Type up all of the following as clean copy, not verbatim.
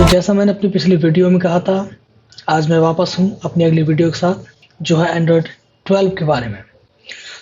तो जैसा मैंने अपनी पिछली वीडियो में कहा था, आज मैं वापस हूँ अपनी अगली वीडियो के साथ, जो है एंड्रॉयड 12 के बारे में।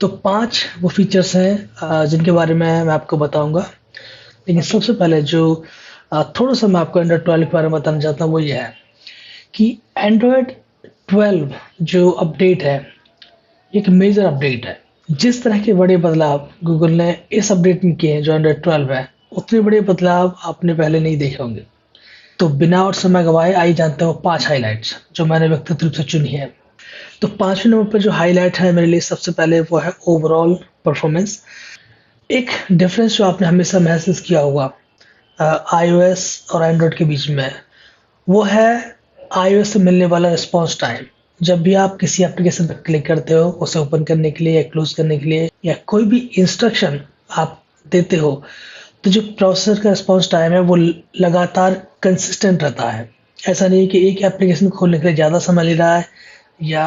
तो 5 वो फीचर्स हैं जिनके बारे में मैं आपको बताऊँगा। लेकिन सबसे पहले जो थोड़ा-सा मैं आपको एंड्रॉयड 12 के बारे में बताना चाहता हूँ, वो ये है कि एंड्रॉयड 12 जो अपडेट है, एक मेजर अपडेट है। जिस तरह के बड़े बदलाव गूगल ने इस अपडेट में किए हैं जो एंड्रॉयड 12 है, उतने बड़े बदलाव आपने पहले नहीं देखे होंगे। तो बिना और समय गवाए आइए जानते हो 5 हाइलाइट्स जो मैंने व्यक्तिगत रूप से चुनी है। तो 5वें नंबर पर जो हाइलाइट है मेरे लिए सबसे पहले वो है ओवरऑल परफॉर्मेंस। एक डिफरेंस जो आपने हमेशा महसूस किया होगा आईओएस और एंड्रॉयड के बीच में, वो है आईओएस से मिलने वाला रिस्पॉन्स टाइम। जब भी आप किसी एप्लीकेशन पर क्लिक करते हो उसे ओपन करने के लिए या क्लोज करने के लिए, या कोई भी इंस्ट्रक्शन आप देते हो, तो जो प्रोसेसर का रिस्पॉन्स टाइम है वो लगातार कंसिस्टेंट रहता है। ऐसा नहीं है कि एक एप्लीकेशन खोलने के लिए ज़्यादा समय ले रहा है या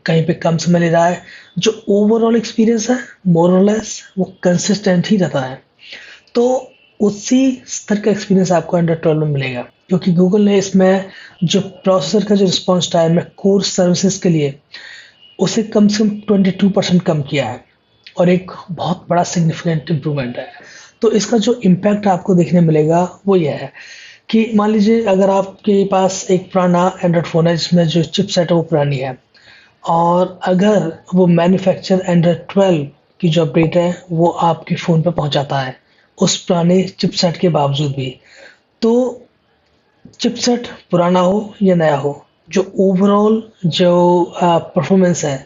कहीं पे कम समय ले रहा है। जो ओवरऑल एक्सपीरियंस है मोर और लेस वो कंसिस्टेंट ही रहता है। तो उसी स्तर का एक्सपीरियंस आपको एंड्रॉयड 12 में मिलेगा, क्योंकि गूगल ने इसमें जो प्रोसेसर का जो रिस्पॉन्स टाइम है कोर सर्विसेज के लिए, उसे कम से कम 22% कम किया है, और एक बहुत बड़ा सिग्निफिकेंट इम्प्रूवमेंट है। तो इसका जो इम्पैक्ट आपको देखने मिलेगा वो ये है कि मान लीजिए अगर आपके पास एक पुराना एंड्रॉयड फ़ोन है जिसमें जो चिपसेट है वो पुरानी है, और अगर वो मैन्युफैक्चर एंड्रॉयड 12 की जो अपडेट है वो आपके फ़ोन पे पहुंचाता है उस पुराने चिपसेट के बावजूद भी, तो चिपसेट पुराना हो या नया हो, जो ओवरऑल जो परफॉर्मेंस है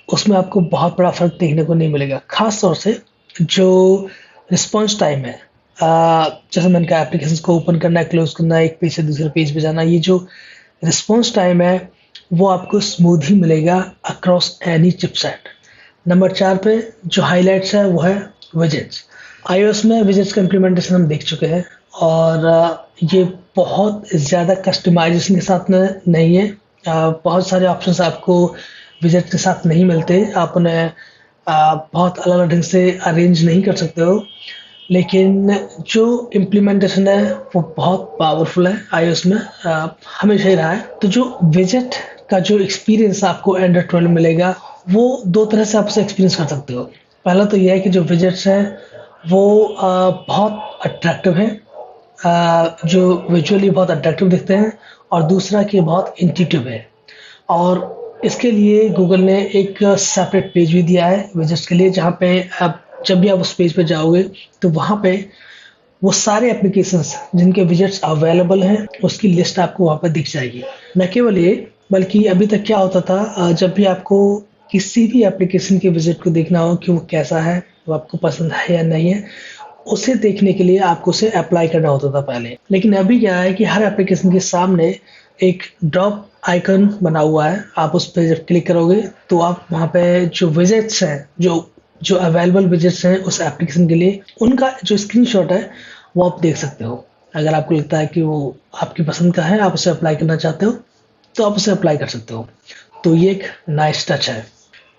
उसमें आपको बहुत बड़ा फ़र्क देखने को नहीं मिलेगा। ख़ास तौर से जो रिस्पॉन्स टाइम है, जैसे मैंने कहा एप्लीकेशंस को ओपन करना है, क्लोज़ करना है, एक पेज से दूसरे पेज पे जाना, ये जो रिस्पॉन्स टाइम है वो आपको स्मूथ ही मिलेगा अक्रॉस एनी चिपसेट। नंबर 4 पे जो हाइलाइट्स है वो है विजेट्स। आईओएस में विजेट्स का इम्प्लीमेंटेशन हम देख चुके हैं, और ये बहुत ज़्यादा कस्टमाइजेशन के साथ में नहीं है। बहुत सारे ऑप्शंस आपको विजेट के साथ नहीं मिलते, आप उन्हें बहुत अलग-अलग ढंग से अरेंज नहीं कर सकते हो। लेकिन जो इम्प्लीमेंटेशन है वो बहुत पावरफुल है आईओएस में, हमेशा ही रहा है। तो जो विजेट का जो एक्सपीरियंस आपको एंड्रॉयड 12 में मिलेगा, वो 2 तरह से आप उसे एक्सपीरियंस कर सकते हो। पहला तो ये है कि जो विजेट्स हैं वो बहुत अट्रैक्टिव हैं, जो विजुअली बहुत अट्रैक्टिव दिखते हैं, और दूसरा कि बहुत इंट्यूटिव है। और इसके लिए गूगल ने एक सेपरेट पेज भी दिया है विजेट्स के लिए, जहाँ पे आप जब भी आप उस पेज पे जाओगे तो वहाँ पे वो सारे एप्लीकेशंस जिनके विजेट्स अवेलेबल हैं उसकी लिस्ट आपको वहाँ पे दिख जाएगी। न केवल ये, बल्कि अभी तक क्या होता था, जब भी आपको किसी भी एप्लीकेशन के विजेट को देखना हो कि वो कैसा है, वो आपको पसंद है या नहीं है, उसे देखने के लिए आपको उसे अप्लाई करना होता था पहले। लेकिन अभी क्या है कि हर एप्लीकेशन के सामने एक ड्रॉप आइकन बना हुआ है। आप उस पे जब क्लिक करोगे तो आप वहाँ पे जो विजेट्स हैं, जो जो अवेलेबल विजेट्स हैं उस एप्लीकेशन के लिए, उनका जो स्क्रीनशॉट है वो आप देख सकते हो। अगर आपको लगता है कि वो आपकी पसंद का है, आप उसे अप्लाई करना चाहते हो, तो आप उसे अप्लाई कर सकते हो। तो ये एक नाइस टच है।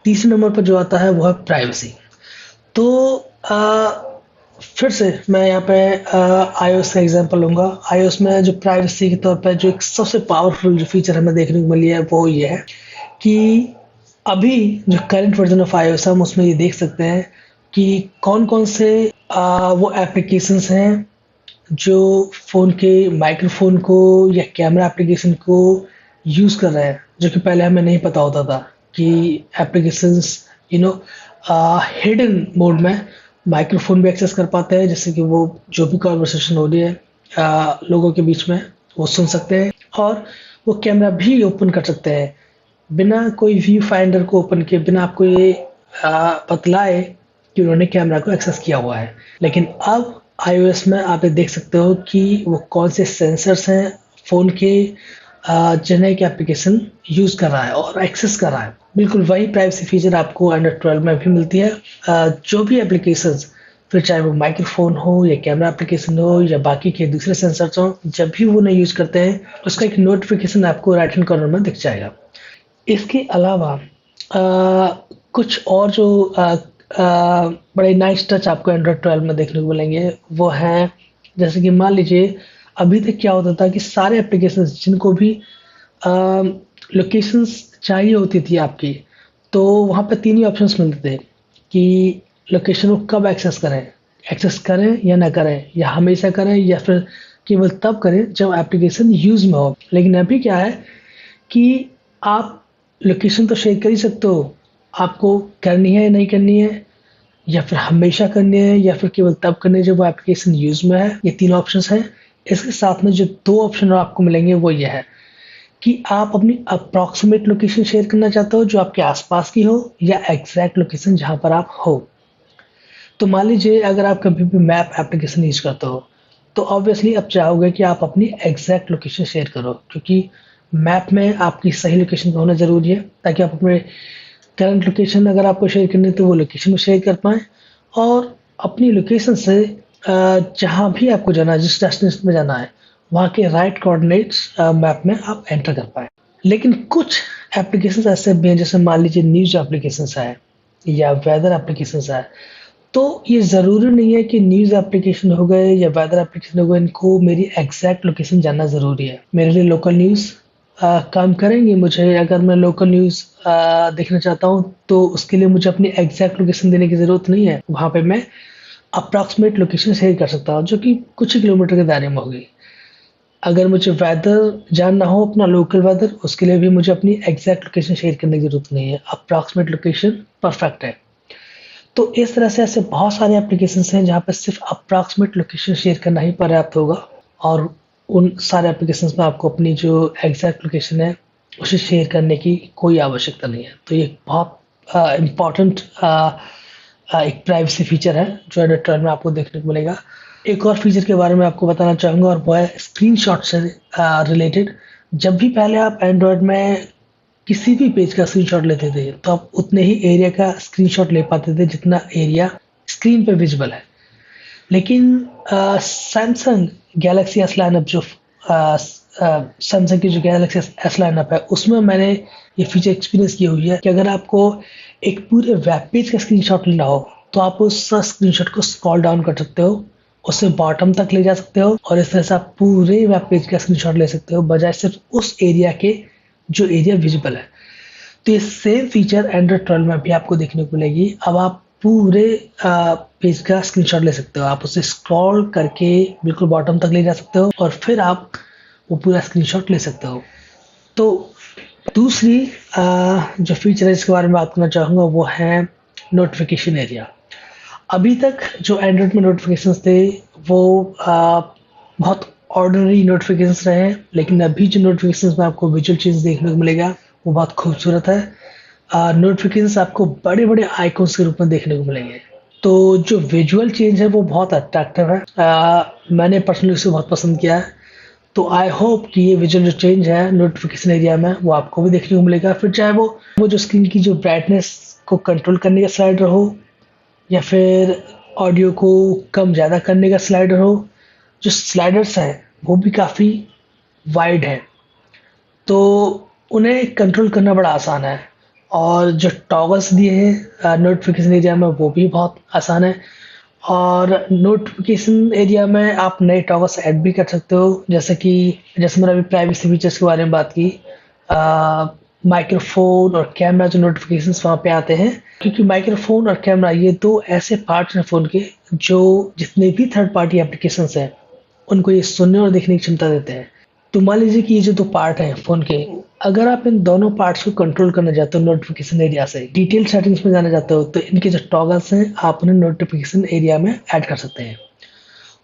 तीसरे नंबर पर जो आता है वो है प्राइवेसी। तो फिर से मैं यहाँ पे आईओएस का एग्जांपल लूँगा। आईओएस में जो प्राइवेसी के तौर पे जो एक सबसे पावरफुल जो फीचर हमें देखने को मिली है वो ये है कि अभी जो करंट वर्जन ऑफ आईओएस है हम उसमें ये देख सकते हैं कि कौन-कौन से वो एप्लीकेशंस हैं जो फ़ोन के माइक्रोफ़ोन को या कैमरा एप्लीकेशन को यूज़ कर रहे हैं, जो कि पहले हमें नहीं पता होता था कि applications you know hidden mode में माइक्रोफ़ोन भी एक्सेस कर पाते हैं, जिससे कि वो जो भी कन्वर्सेशन हो रही है लोगों के बीच में वो सुन सकते हैं, और वो कैमरा भी ओपन कर सकते हैं बिना कोई व्यू फाइंडर को ओपन किए, बिना आपको ये बतलाए कि उन्होंने कैमरा को एक्सेस किया हुआ है। लेकिन अब आईओएस में आप ये देख सकते हो कि वो कौन से सेंसर्स हैं फ़ोन के, जिन्हें कि एप्लीकेशन यूज़ कर रहा है और एक्सेस कर रहा है। बिल्कुल वही प्राइवेसी फीचर आपको एंड्रॉयड 12 में भी मिलती है। जो भी एप्लीकेशंस, फिर चाहे वो माइक्रोफ़ोन हो या कैमरा एप्लीकेशन हो या बाकी के दूसरे सेंसर्स हों, जब भी वो उन्हें यूज़ करते हैं, उसका एक नोटिफ़िकेशन आपको राइट हैंड कॉर्नर में दिख जाएगा। इसके अलावा कुछ और जो बड़े नाइस टच आपको एंड्रॉयड 12 में देखने को मिलेंगे वो हैं, जैसे कि मान लीजिए अभी तक क्या होता था कि सारे एप्लीकेशंस जिनको भी लोकेशंस चाहिए होती थी आपकी, तो वहाँ पे 3 ही ऑप्शंस मिलते थे कि लोकेशन को कब एक्सेस करें या ना करें, या हमेशा करें या फिर केवल तब करें जब एप्लीकेशन यूज़ में हो। लेकिन अभी क्या है कि आप लोकेशन तो शेयर कर ही सकते हो, आपको करनी है या नहीं करनी है, या फिर हमेशा करनी है या फिर केवल तब करनी है जब वो एप्लीकेशन यूज़ में है। ये 3 ऑप्शंस हैं। इसके साथ में जो 2 ऑप्शन आपको मिलेंगे वो ये है कि आप अपनी अप्रॉक्सिमेट लोकेशन शेयर करना चाहते हो जो आपके आसपास की हो, या एग्जैक्ट लोकेशन जहाँ पर आप हो। तो मान लीजिए अगर आप कभी भी मैप एप्लीकेशन यूज़ करते हो, तो ऑब्वियसली आप चाहोगे कि आप अपनी एग्जैक्ट लोकेशन शेयर करो, क्योंकि मैप में आपकी सही लोकेशन होना ज़रूरी है ताकि आप अपने करंट लोकेशन अगर आपको शेयर करनी है तो वो लोकेशन में शेयर कर पाएँ, और अपनी लोकेशन से जहाँ भी आपको जाना है, जिस डेस्टिनेशन में जाना है, वहाँ के राइट कोऑर्डिनेट्स मैप में आप एंटर कर पाएँ। लेकिन कुछ एप्लीकेशंस ऐसे भी हैं, जैसे मान लीजिए न्यूज़ एप्लीकेशंस है या वेदर एप्लीकेशंस है। तो ये ज़रूरी नहीं है कि न्यूज़ एप्लीकेशन हो गए या वेदर एप्लीकेशन हो गए, इनको मेरी एग्जैक्ट लोकेशन जानना ज़रूरी है। मेरे लिए लोकल न्यूज़ काम करेंगी। मुझे अगर मैं लोकल न्यूज़ देखना चाहता हूँ तो उसके लिए मुझे अपनी एग्जैक्ट लोकेशन देने की ज़रूरत नहीं है। वहाँ पे मैं अप्रॉक्सिमेट लोकेशन शेयर कर सकता हूँ जो कि कुछ ही किलोमीटर के दायरे में होगी। अगर मुझे वेदर जानना हो, अपना लोकल वेदर, उसके लिए भी मुझे अपनी एग्जैक्ट लोकेशन शेयर करने की ज़रूरत नहीं है। अप्रॉक्सिमेट लोकेशन परफेक्ट है। तो इस तरह से ऐसे बहुत सारे एप्लीकेशंस हैं जहाँ पे सिर्फ अप्रॉक्सिमेट लोकेशन शेयर करना ही पर्याप्त होगा, और उन सारे एप्लीकेशंस में आपको अपनी जो एग्जैक्ट लोकेशन है उसे शेयर करने की कोई आवश्यकता नहीं है। तो ये बहुत इम्पॉर्टेंट एक प्राइवेसी फीचर है जो एंड्रॉइड 12 में आपको देखने को मिलेगा। एक और फीचर के बारे में आपको बताना चाहूँगा, और वो है स्क्रीनशॉट से रिलेटेड। जब भी पहले आप एंड्रॉइड में किसी भी पेज का स्क्रीनशॉट लेते थे तो आप उतने ही एरिया का स्क्रीनशॉट ले पाते थे जितना एरिया स्क्रीन पे विजिबल है। लेकिन सैमसंग गैलेक्सी एस लाइनअप जो सैमसंग की जो गैलेक्सी एस लाइनअप है उसमें मैंने ये फीचर एक्सपीरियंस की हुई है कि अगर आपको एक पूरे वेब पेज का स्क्रीनशॉट लेना हो तो आप उस स्क्रीनशॉट को स्क्रॉल डाउन कर सकते हो, उसे बॉटम तक ले जा सकते हो, और इस तरह से आप पूरे वेब पेज का स्क्रीनशॉट ले सकते हो बजाय सिर्फ उस एरिया के जो एरिया विजिबल है। तो ये सेम फीचर एंड्रॉइड 12 में भी आपको देखने को मिलेगी। अब आप पूरे पेज का स्क्रीनशॉट ले सकते हो, आप उसे स्क्रॉल करके बिल्कुल बॉटम तक ले जा सकते हो और फिर आप वो पूरा स्क्रीनशॉट ले सकते हो। तो दूसरी जो फीचर है जिसके बारे में बात करना चाहूँगा वो है नोटिफिकेशन एरिया। अभी तक जो एंड्रॉइड में नोटिफिकेशंस थे वो बहुत ऑर्डिनरी नोटिफिकेशंस रहे हैं, लेकिन अभी जो नोटिफिकेशंस में आपको विजुअल चेंज देखने को मिलेगा वो बहुत खूबसूरत है। नोटिफिकेशंस आपको बड़े बड़े आइकॉन्स के रूप में देखने को मिलेंगे। तो जो विजुअल चेंज है वो बहुत अट्रैक्टिव है। मैंने पर्सनली उसे बहुत पसंद किया है। तो आई होप कि ये विजुअल जो चेंज है नोटिफिकेशन एरिया में वो आपको भी देखने को मिलेगा, फिर चाहे वो जो स्क्रीन की जो ब्राइटनेस को कंट्रोल करने का स्लाइडर हो, या फिर ऑडियो को कम ज़्यादा करने का स्लाइडर हो। जो स्लाइडर्स हैं वो भी काफ़ी वाइड है, तो उन्हें कंट्रोल करना बड़ा आसान है। और जो टॉगल्स दिए हैं नोटिफिकेशन एरिया में वो भी बहुत आसान है। और नोटिफिकेशन एरिया में आप नए टॉगल्स ऐड भी कर सकते हो, जैसे मैंने अभी प्राइवेसी फीचर्स के बारे में बात की। माइक्रोफोन और कैमरा जो नोटिफिकेशंस वहाँ पे आते हैं, क्योंकि माइक्रोफोन और कैमरा ये दो ऐसे पार्ट्स हैं फ़ोन के जो जितने भी थर्ड पार्टी एप्लीकेशंस हैं उनको ये सुनने और देखने की क्षमता देते हैं। तो मान लीजिए कि ये जो दो पार्ट हैं फ़ोन के, अगर आप इन दोनों पार्ट्स को कंट्रोल करना चाहते हो नोटिफिकेशन एरिया से, डिटेल सेटिंग्स में जाना चाहते हो, तो इनके जो टॉगल्स हैं आप उन्हें नोटिफिकेशन एरिया में ऐड कर सकते हैं,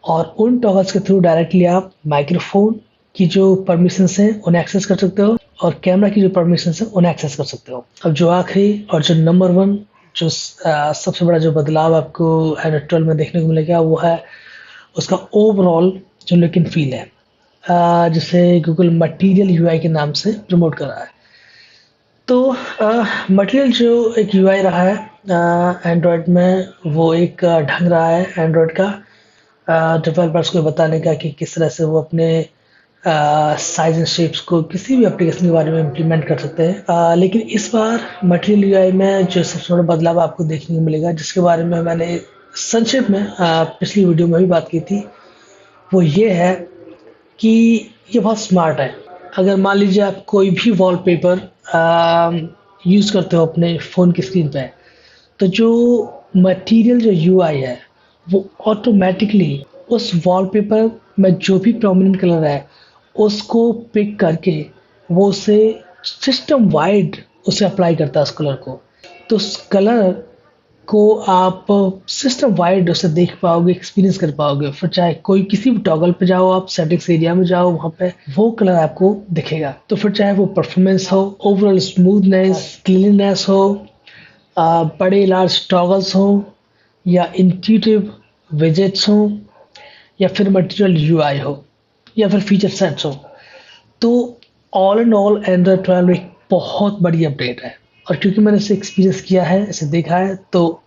और उन टॉगल्स के थ्रू डायरेक्टली आप माइक्रोफोन की जो परमिशंस हैं उन्हें एक्सेस कर सकते हो, और कैमरा की जो परमिशंस हैं उन्हें एक्सेस कर सकते हो। अब जो आखिरी और जो नंबर वन जो सबसे बड़ा जो बदलाव आपको एंड्रॉइड 12 में देखने को मिलेगा वो है उसका ओवरऑल जो लुक एंड फील है, जिसे गूगल मटीरियल यूआई के नाम से प्रमोट कर रहा है। तो मटीरियल जो एक यूआई रहा है एंड्रॉयड में, वो एक ढंग रहा है एंड्रॉयड का डेवलपर्स को बताने का कि किस तरह से वो अपने साइज एंड शेप्स को किसी भी एप्लीकेशन के बारे में इम्प्लीमेंट कर सकते हैं। लेकिन इस बार मटीरियल यूआई में जो सबसे बड़ा बदलाव आपको देखने को मिलेगा, जिसके बारे में मैंने संक्षेप में पिछली वीडियो में भी बात की थी, वो ये है कि ये बहुत स्मार्ट है। अगर मान लीजिए आप कोई भी वॉलपेपर यूज़ करते हो अपने फ़ोन की स्क्रीन पे, तो जो मटेरियल जो यूआई है वो ऑटोमेटिकली उस वॉलपेपर में जो भी प्रोमिनेंट कलर है उसको पिक करके वो उसे सिस्टम वाइड उसे अप्लाई करता है उस कलर को। तो उस कलर को आप सिस्टम वाइड उसे देख पाओगे, एक्सपीरियंस कर पाओगे। फिर चाहे कोई किसी भी टॉगल पे जाओ, आप सेटिंग्स एरिया में जाओ, वहाँ पे वो कलर आपको दिखेगा। तो फिर चाहे वो परफॉर्मेंस हो, ओवरऑल स्मूथनेस, क्लीननेस हो, बड़े लार्ज टॉगल्स हो, या इंट्यूटिव विजेट्स हो, या फिर मटेरियल यूआई हो, या फिर फीचर सेट्स हो। तो ऑल एंड ऑल एंड्रॉयड 12 एक बहुत बड़ी अपडेट है। और क्योंकि मैंने इसे एक्सपीरियंस किया है, इसे देखा है, तो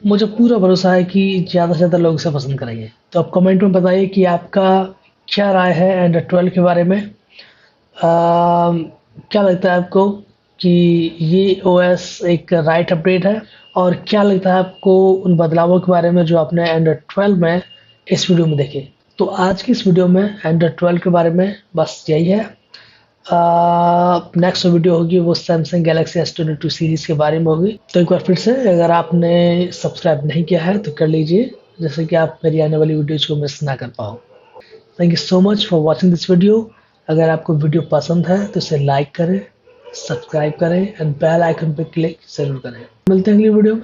मुझे पूरा भरोसा है कि ज़्यादा से ज़्यादा लोग इसे पसंद करेंगे। तो आप कमेंट में बताइए कि आपका क्या राय है एंड्रॉयड 12 के बारे में। क्या लगता है आपको कि ये ओएस एक राइट अपडेट है? और क्या लगता है आपको उन बदलावों के बारे में जो आपने एंड्रॉयड 12 में इस वीडियो में देखे? तो आज की इस वीडियो में एंड्रॉयड 12 के बारे में बस यही है। नेक्स्ट वीडियो होगी वो सैमसंग गैलेक्सी S22 सीरीज़ के बारे में होगी। तो एक बार फिर से अगर आपने सब्सक्राइब नहीं किया है तो कर लीजिए, जैसे कि आप मेरी आने वाली वीडियोज़ को मिस ना कर पाओ। Thank you so much for watching this video. अगर आपको वीडियो पसंद है तो इसे लाइक करें, सब्सक्राइब करें एंड बेल आइकन पर क्लिक ज़रूर करें। मिलते हैं अगली वीडियो में।